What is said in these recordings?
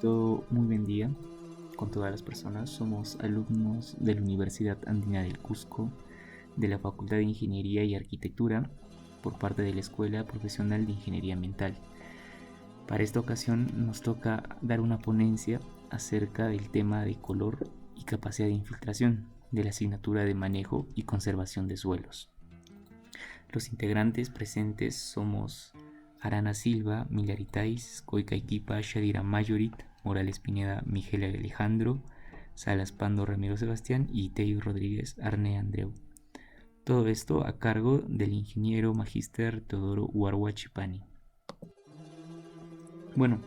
Todo muy buen día con todas las personas. Somos alumnos de la Universidad Andina del Cusco, de la Facultad de Ingeniería y Arquitectura, por parte de la Escuela Profesional de Ingeniería Ambiental. Para esta ocasión nos toca dar una ponencia acerca del tema de color y capacidad de infiltración de la asignatura de manejo y conservación de suelos. Los integrantes presentes somos Arana Silva, Milaritais, Coicaiquipa, Shadira Mayorit, Morales Pineda, Miguel Alejandro, Salas Pando, Ramiro Sebastián y Teo Rodríguez Arne Andreu. Todo esto a cargo del ingeniero magíster Teodoro Huarhuachipani. Bueno,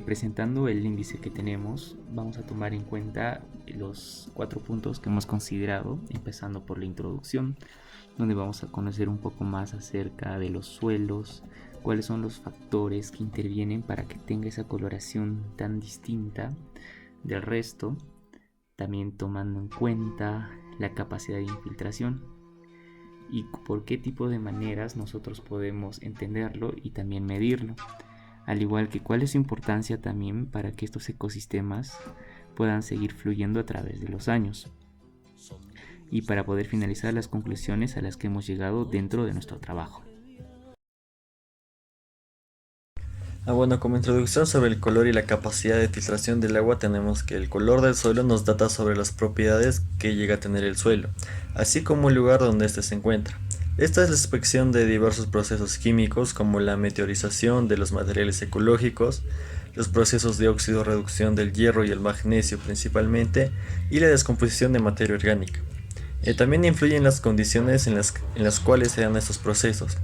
presentando el índice que tenemos, vamos a tomar en cuenta los 4 puntos que hemos considerado, empezando por la introducción, donde vamos a conocer un poco más acerca de los suelos, cuáles son los factores que intervienen para que tenga esa coloración tan distinta del resto, también tomando en cuenta la capacidad de infiltración y por qué tipo de maneras nosotros podemos entenderlo y también medirlo, al igual que cuál es su importancia también para que estos ecosistemas puedan seguir fluyendo a través de los años, y para poder finalizar las conclusiones a las que hemos llegado dentro de nuestro trabajo. Bueno, como introducción sobre el color y la capacidad de filtración del agua, tenemos que el color del suelo nos data sobre las propiedades que llega a tener el suelo, así como el lugar donde éste se encuentra. Esta es la expresión de diversos procesos químicos como la meteorización de los materiales ecológicos, los procesos de óxido-reducción del hierro y el magnesio principalmente, y la descomposición de materia orgánica. También influyen las condiciones en las cuales se dan estos procesos,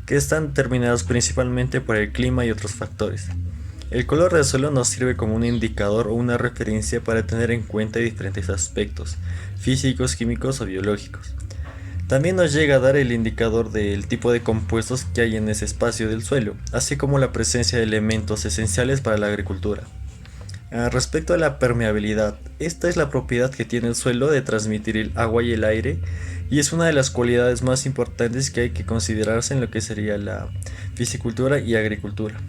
que están determinados principalmente por el clima y otros factores. El color del suelo nos sirve como un indicador o una referencia para tener en cuenta diferentes aspectos, físicos, químicos o biológicos. También nos llega a dar el indicador del tipo de compuestos que hay en ese espacio del suelo, así como la presencia de elementos esenciales para la agricultura. Respecto a la permeabilidad, esta es la propiedad que tiene el suelo de transmitir el agua y el aire, y es una de las cualidades más importantes que hay que considerarse en lo que sería la piscicultura y agricultura.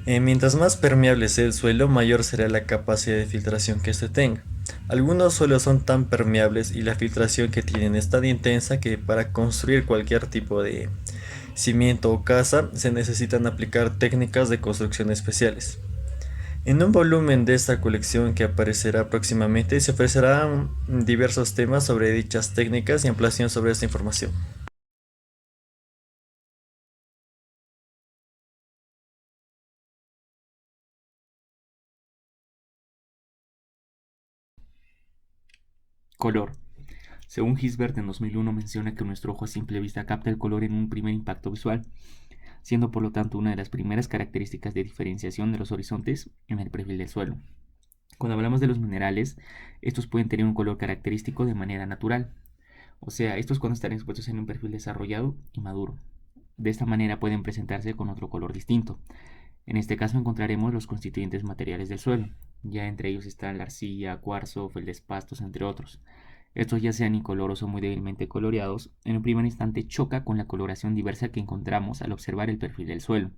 Mientras más permeable sea el suelo, mayor será la capacidad de filtración que éste tenga. Algunos suelos son tan permeables y la filtración que tienen es tan intensa que para construir cualquier tipo de cimiento o casa se necesitan aplicar técnicas de construcción especiales. En un volumen de esta colección que aparecerá próximamente se ofrecerán diversos temas sobre dichas técnicas y ampliación sobre esta información. Color. Según Gisbert en 2001 menciona que nuestro ojo a simple vista capta el color en un primer impacto visual, siendo por lo tanto una de las primeras características de diferenciación de los horizontes en el perfil del suelo. Cuando hablamos de los minerales, estos pueden tener un color característico de manera natural, o sea, estos cuando están expuestos en un perfil desarrollado y maduro. De esta manera pueden presentarse con otro color distinto. En este caso encontraremos los constituyentes materiales del suelo, ya entre ellos están la arcilla, cuarzo, feldespastos, entre otros. Estos, ya sean incoloros o muy débilmente coloreados, en un primer instante choca con la coloración diversa que encontramos al observar el perfil del suelo.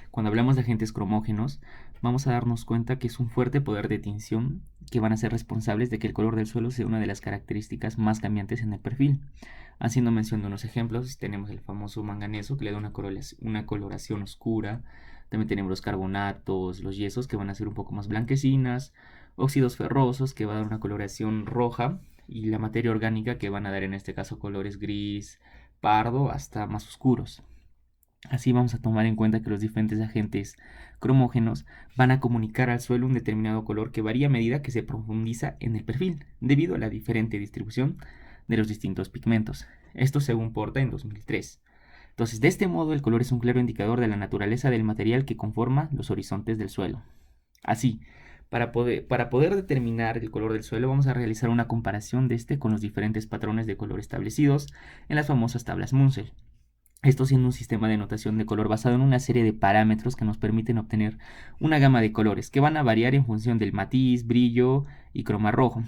Cuando hablamos de agentes cromógenos, vamos a darnos cuenta que es un fuerte poder de tinción que van a ser responsables de que el color del suelo sea una de las características más cambiantes en el perfil. Haciendo mención de unos ejemplos, tenemos el famoso manganeso que le da una coloración oscura. También tenemos los carbonatos, los yesos que van a ser un poco más blanquecinas, óxidos ferrosos que va a dar una coloración roja y la materia orgánica que van a dar en este caso colores gris, pardo hasta más oscuros. Así vamos a tomar en cuenta que los diferentes agentes cromógenos van a comunicar al suelo un determinado color que varía a medida que se profundiza en el perfil, debido a la diferente distribución de los distintos pigmentos. Esto según Porta en 2003. Entonces, de este modo, el color es un claro indicador de la naturaleza del material que conforma los horizontes del suelo. Así, para poder determinar el color del suelo, vamos a realizar una comparación de este con los diferentes patrones de color establecidos en las famosas tablas Munsell. Esto siendo un sistema de notación de color basado en una serie de parámetros que nos permiten obtener una gama de colores que van a variar en función del matiz, brillo y croma rojo,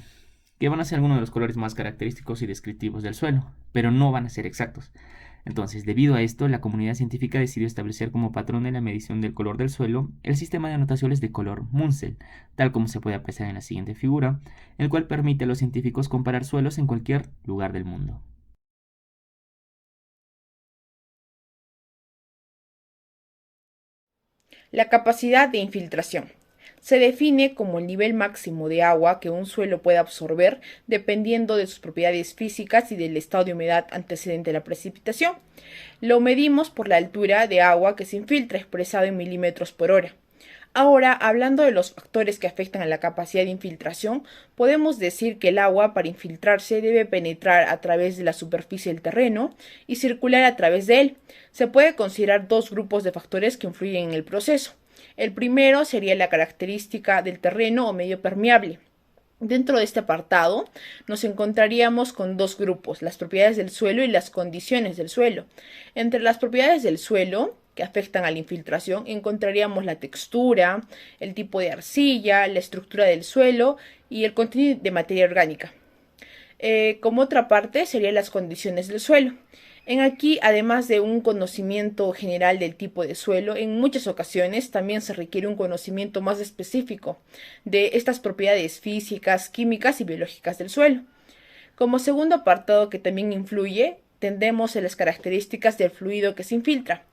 que van a ser algunos de los colores más característicos y descriptivos del suelo, pero no van a ser exactos. Entonces, debido a esto, la comunidad científica decidió establecer como patrón de la medición del color del suelo el sistema de anotaciones de color Munsell, tal como se puede apreciar en la siguiente figura, el cual permite a los científicos comparar suelos en cualquier lugar del mundo. La capacidad de infiltración. Se define como el nivel máximo de agua que un suelo puede absorber dependiendo de sus propiedades físicas y del estado de humedad antecedente a la precipitación. Lo medimos por la altura de agua que se infiltra expresado en milímetros por hora. Ahora, hablando de los factores que afectan a la capacidad de infiltración, podemos decir que el agua para infiltrarse debe penetrar a través de la superficie del terreno y circular a través de él. Se puede considerar dos grupos de factores que influyen en el proceso. El primero sería la característica del terreno o medio permeable. Dentro de este apartado nos encontraríamos con dos grupos, las propiedades del suelo y las condiciones del suelo. Entre las propiedades del suelo, que afectan a la infiltración, encontraríamos la textura, el tipo de arcilla, la estructura del suelo y el contenido de materia orgánica. Como otra parte serían las condiciones del suelo. En aquí, además de un conocimiento general del tipo de suelo, en muchas ocasiones también se requiere un conocimiento más específico de estas propiedades físicas, químicas y biológicas del suelo. Como segundo apartado que también influye, tendremos en las características del fluido que se infiltra.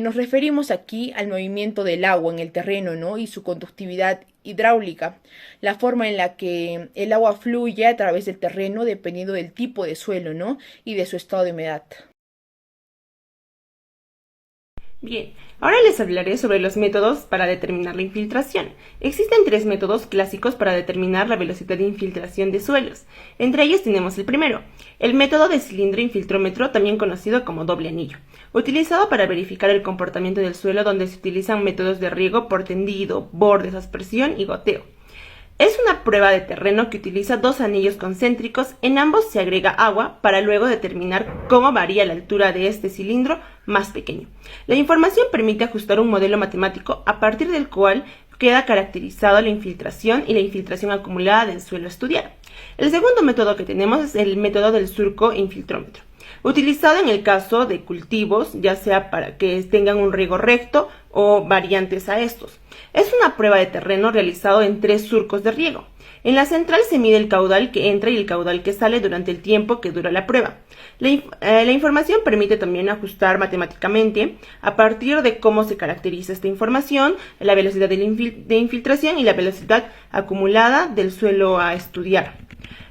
Nos referimos aquí al movimiento del agua en el terreno, ¿no? Y su conductividad hidráulica, la forma en la que el agua fluye a través del terreno dependiendo del tipo de suelo, ¿no? Y de su estado de humedad. Bien, ahora les hablaré sobre los métodos para determinar la infiltración. Existen tres métodos clásicos para determinar la velocidad de infiltración de suelos. Entre ellos tenemos el primero, el método de cilindro infiltrómetro, también conocido como doble anillo, utilizado para verificar el comportamiento del suelo, donde se utilizan métodos de riego por tendido, bordes, aspersión y goteo. Es una prueba de terreno que utiliza dos anillos concéntricos, en ambos se agrega agua para luego determinar cómo varía la altura de este cilindro más pequeño. La información permite ajustar un modelo matemático a partir del cual queda caracterizado la infiltración y la infiltración acumulada del suelo estudiado. El segundo método que tenemos es el método del surco infiltrómetro, utilizado en el caso de cultivos, ya sea para que tengan un riego recto o variantes a estos. Es una prueba de terreno realizado en tres surcos de riego. En la central se mide el caudal que entra y el caudal que sale durante el tiempo que dura la prueba. La información permite también ajustar matemáticamente a partir de cómo se caracteriza esta información, la velocidad de infiltración y la velocidad acumulada del suelo a estudiar.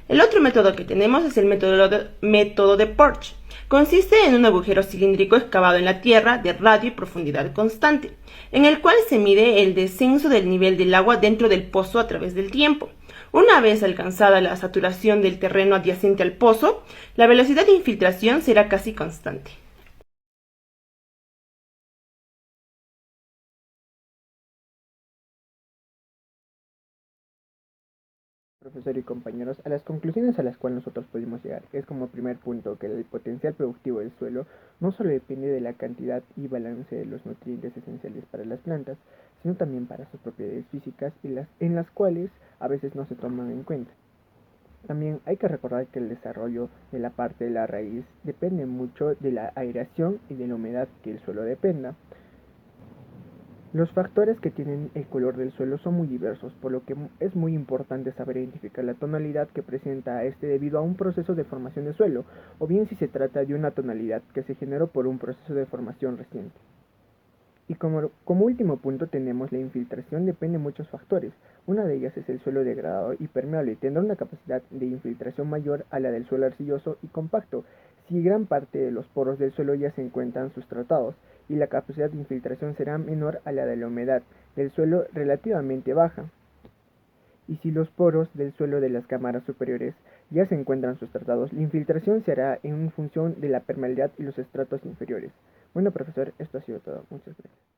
El otro método que tenemos es el método de Porch. Consiste en un agujero cilíndrico excavado en la tierra de radio y profundidad constante, en el cual se mide el descenso del nivel del agua dentro del pozo a través del tiempo. Una vez alcanzada la saturación del terreno adyacente al pozo, la velocidad de infiltración será casi constante. Profesor y compañeros, a las conclusiones a las cuales nosotros pudimos llegar es como primer punto que el potencial productivo del suelo no solo depende de la cantidad y balance de los nutrientes esenciales para las plantas, sino también para sus propiedades físicas en las cuales a veces no se toman en cuenta. También hay que recordar que el desarrollo de la parte de la raíz depende mucho de la aireación y de la humedad que el suelo dependa. Los factores que tienen el color del suelo son muy diversos, por lo que es muy importante saber identificar la tonalidad que presenta este debido a un proceso de formación de suelo, o bien si se trata de una tonalidad que se generó por un proceso de formación reciente. Y como último punto tenemos la infiltración, depende de muchos factores. Una de ellas es el suelo degradado y permeable, tendrá una capacidad de infiltración mayor a la del suelo arcilloso y compacto, si gran parte de los poros del suelo ya se encuentran sustratados, y la capacidad de infiltración será menor a la de la humedad del suelo relativamente baja. Y si los poros del suelo de las cámaras superiores ya se encuentran sustratados, la infiltración se hará en función de la permeabilidad y los estratos inferiores. Bueno, profesor, esto ha sido todo. Muchas gracias.